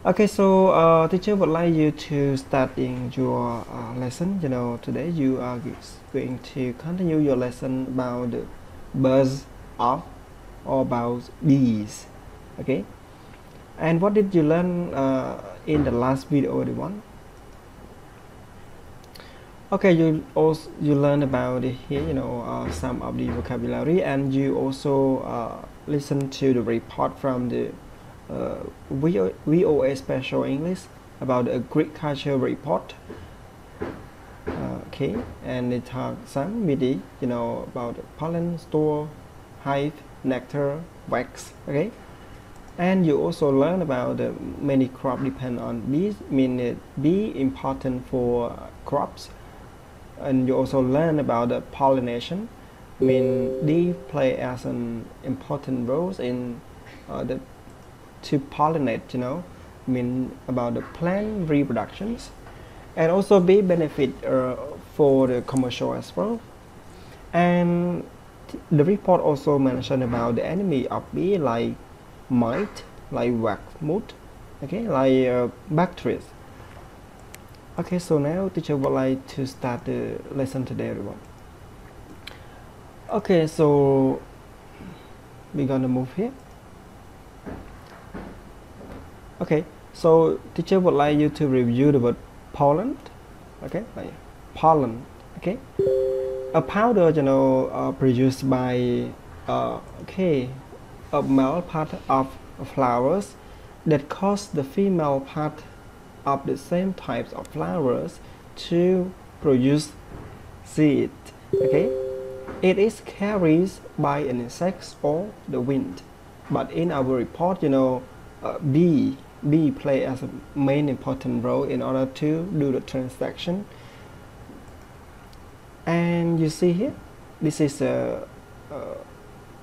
Okay, so teacher would like you to start in your lesson. Today you are going to continue your lesson about the birds of or about bees. Okay, and what did you learn in the last video, everyone? Okay, you learn about it here. Some of the vocabulary, and you also listen to the report from the VOA Special English about the agriculture report. Okay, and they talk some MIDI, about pollen, store, hive, nectar, wax. Okay, and you also learn about the many crop depend on bees. Mean bee important for crops, and you also learn about the pollination. Bee play as an important role in the to pollinate, about the plant reproductions, and also bee benefit for the commercial as well. And the report also mentioned about the enemy of bee like mite, like wax moth, okay, like bacteria. Okay, so now teacher would like to start the lesson today, everyone. Okay, so we're gonna move here. Okay, so teacher would like you to review the word pollen. Okay, like pollen. Okay, a powder, produced by a male part of flowers that cause the female part of the same types of flowers to produce seed. Okay, it is carried by an insect or the wind. But in our report, bee play as a main important role in order to do the transaction. And you see here, this is a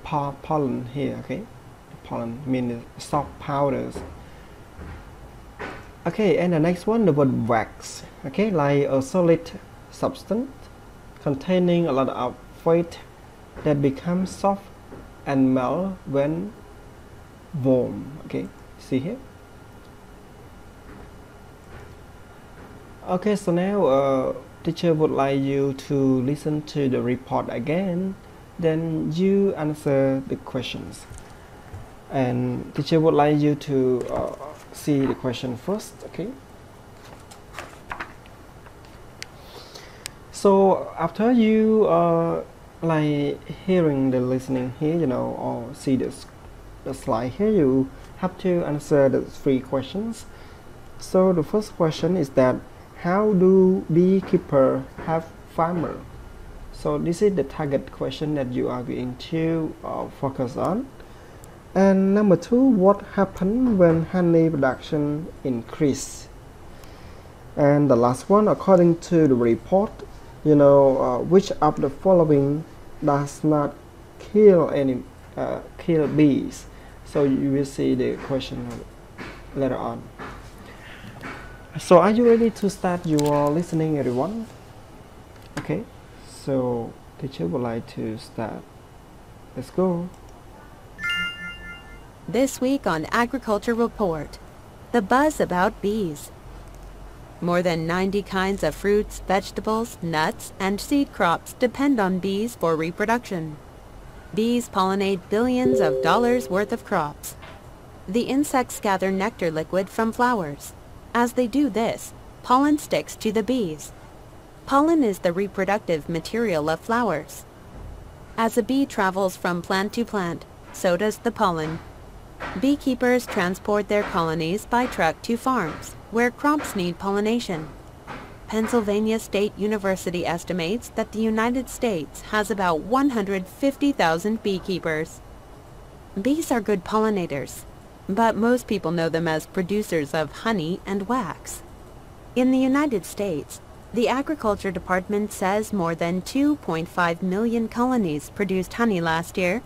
pollen here. Okay, pollen means soft powders. Okay, and the next one, the word wax. Okay, like a solid substance containing a lot of fat that becomes soft and melt when warm. Okay, see here. Okay, so now teacher would like you to listen to the report again, then you answer the questions. And teacher would like you to see the question first. Okay, so after you like hearing the listening here, or see the slide here, you have to answer the 3 questions. So the first question is that how do beekeeper have farmer? So this is the target question that you are going to focus on. And number 2, what happened when honey production increased? And the last one, according to the report, which of the following does not kill bees? So you will see the question later on. So are you ready to start your listening, everyone? Okay, so teacher would like to start. Let's go. This week on Agriculture Report, the buzz about bees. More than 90 kinds of fruits, vegetables, nuts, and seed crops depend on bees for reproduction. Bees pollinate billions of dollars worth of crops. The insects gather nectar liquid from flowers. As they do this, pollen sticks to the bees. Pollen is the reproductive material of flowers. As a bee travels from plant to plant, so does the pollen. Beekeepers transport their colonies by truck to farms, where crops need pollination. Pennsylvania State University estimates that the United States has about 150,000 beekeepers. Bees are good pollinators, but most people know them as producers of honey and wax. In the United States, the Agriculture Department says more than 2.5 million colonies produced honey last year.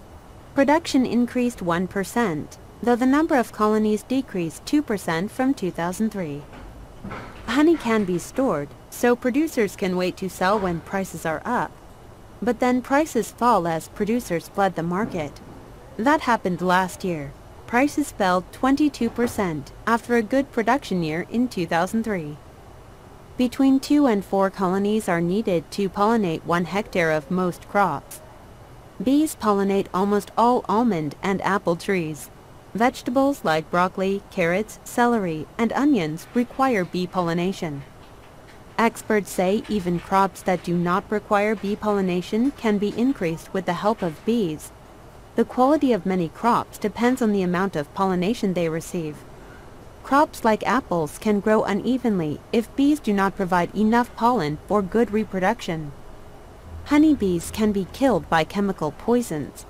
Production increased 1%, though the number of colonies decreased 2% from 2003. Honey can be stored, so producers can wait to sell when prices are up. But then prices fall as producers flood the market. That happened last year. prices fell 22% after a good production year in 2003. Between 2 and 4 colonies are needed to pollinate 1 hectare of most crops. Bees pollinate almost all almond and apple trees. Vegetables like broccoli, carrots, celery, and onions require bee pollination. Experts say even crops that do not require bee pollination can be increased with the help of bees. The quality of many crops depends on the amount of pollination they receive. Crops like apples can grow unevenly if bees do not provide enough pollen for good reproduction. Honeybees can be killed by chemical poisons,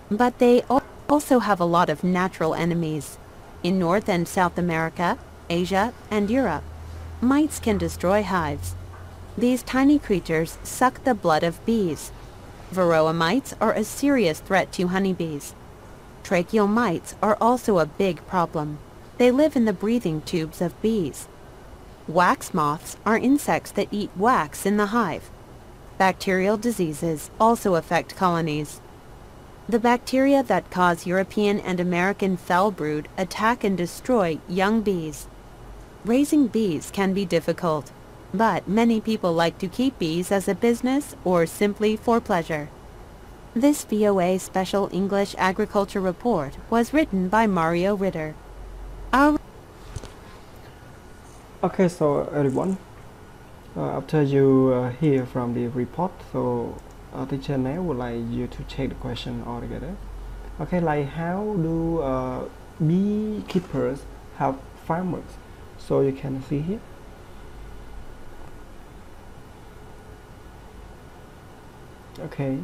but they also have a lot of natural enemies. In North and South America, Asia, and Europe, mites can destroy hives. These tiny creatures suck the blood of bees. Varroa mites are a serious threat to honeybees. Tracheal mites are also a big problem. They live in the breathing tubes of bees. Wax moths are insects that eat wax in the hive. Bacterial diseases also affect colonies. The bacteria that cause European and American foulbrood attack and destroy young bees. Raising bees can be difficult, but many people like to keep bees as a business or simply for pleasure. This VOA Special English Agriculture Report was written by Mario Ritter. Okay, so everyone, after you hear from the report, so teacher now would like you to check the question all together. Okay, like how do beekeepers help farmers? So you can see here. Okay.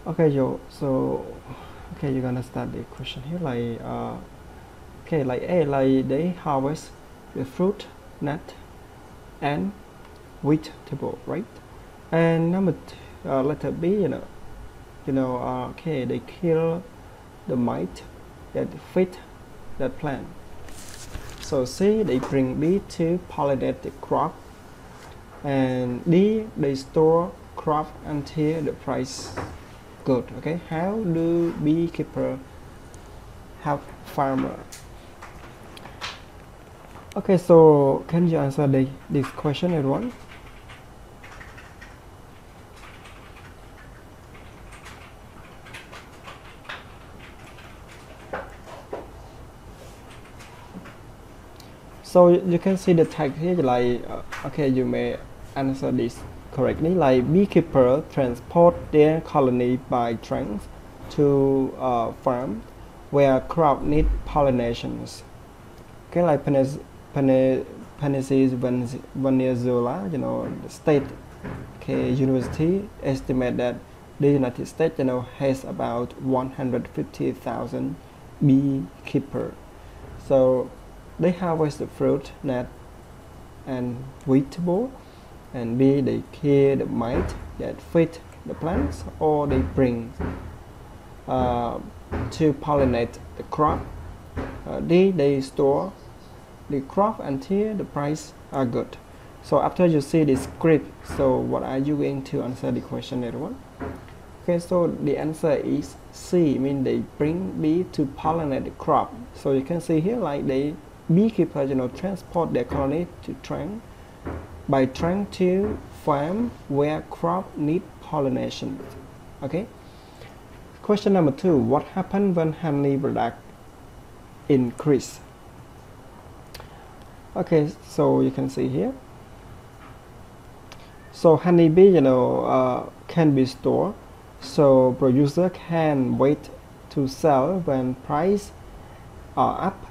Okay, so okay, you're gonna start the question here like okay, like A, like they harvest the fruit, nut, and vegetable, right? And number letter B, okay, they kill the mite that feed that plant. So C, they bring bee to pollinate the crop, and D, they store crop until the price good. Okay, how do beekeeper help farmer? Okay, so can you answer this question, everyone? So you can see the tag here, like okay, you may answer this correctly. Like beekeeper transport their colony by trains to farm where crop need pollinations. Okay, like Panacea Venezuela, the state university estimate that the United States, has about 150,000 beekeepers. So they harvest the fruit, nut, and vegetable, and B, they kill the mite that feed the plants, or they bring to pollinate the crop. D, they store the crop until the price are good. So after you see the script, so what are you going to answer the question, everyone? Okay, so the answer is C, mean they bring bee to pollinate the crop. So you can see here, like they beekeepers, transport their colony to train by train to farm where crop need pollination. Okay. Question number 2: what happened when honey product increase? Okay, so you can see here. So honeybee, can be stored. So producer can wait to sell when price are up,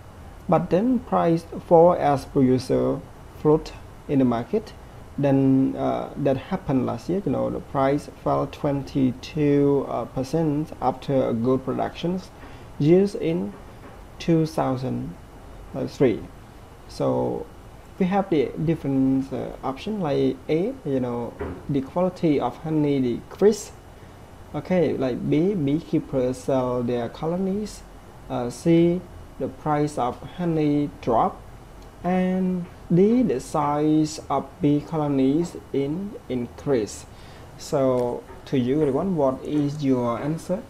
but then price fall as producer float in the market. Then that happened last year. The price fell 22% after a good productions years in 2003. So we have the different option, like A, the quality of honey decrease. Okay, like B, beekeepers sell their colonies. C, the price of honey drop, and D, the size of bee colonies increase. So to you, everyone. What is your answer?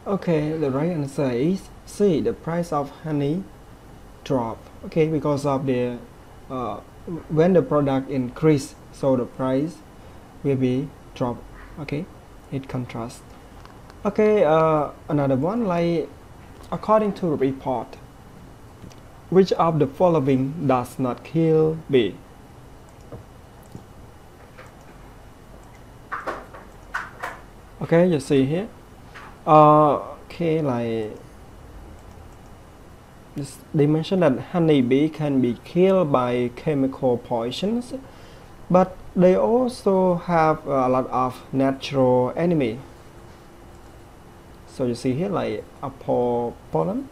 Okay, the right answer is C. The price of honey drop. Okay, because of the when the product increase, so the price will be drop. Okay, it contrasts. Okay, another one, like according to the report, which of the following does not kill bee? Okay, you see here. Okay, like they mentioned that honeybee can be killed by chemical poisons, but they also have a lot of natural enemy. So you see here, like apple pollen,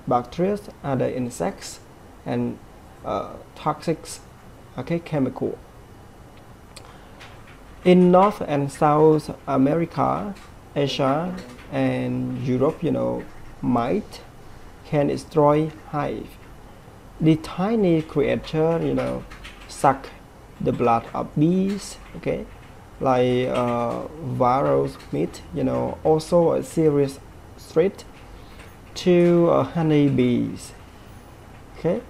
bacteria, other insects, and toxic, okay, chemical. In North and South America, Asia, and Europe, mite can destroy hive. The tiny creature, suck the blood of bees. Okay, like virus meat, also a serious threat to honeybees. Okay,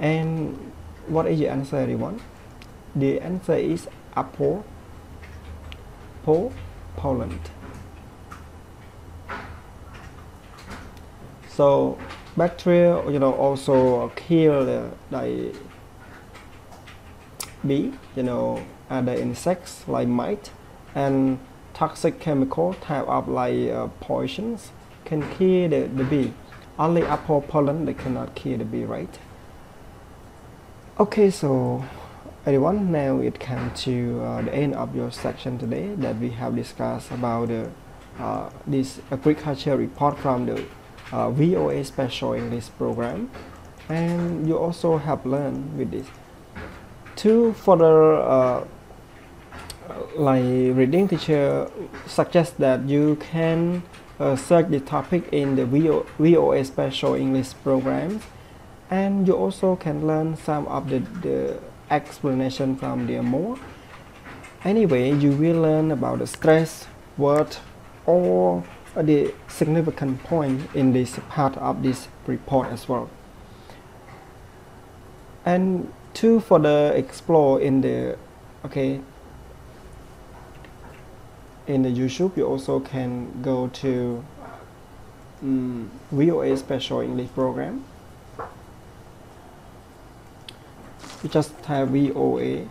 and what is the answer, everyone? The answer is apple pollen. So bacteria, also kill the bee, other insects like mite, and toxic chemical type of like poisons can kill the bee. Only apple pollen they cannot kill the bee, right? Okay, so everyone, now it comes to the end of your section today that we have discussed about this agriculture report from the VOA Special English program, and you also have learned with this. Two further like reading, teacher suggests that you can search the topic in the VOA Special English program, and you also can learn some of the explanation from there more. Anyway, you will learn about the stress word or the significant point in this part of this report as well. And to further explore in the in the YouTube, you also can go to VOA Special English program. You just type VOA.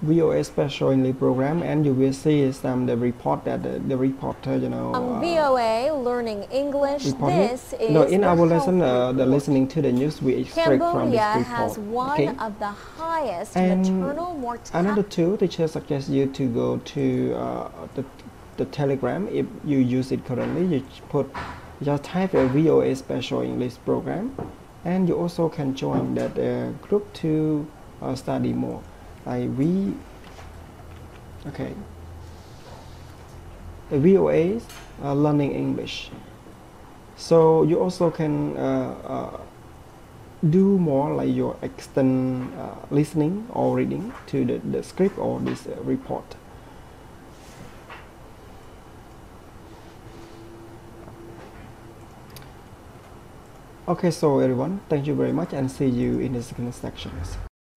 VOA Special English program, and you will see some the report that the reporter, VOA Learning English. This is in our lesson, the listening to the news we extract from this Cambodia report. has one of the highest And maternal mortality. another two, teacher suggests you to go to the Telegram. If you use it currently, you just type a VOA Special English program, and you also can join that group to study more. The VOA Learning English. So you also can do more like your extend listening or reading to the script or this report. Okay, so everyone, thank you very much and see you in the second section.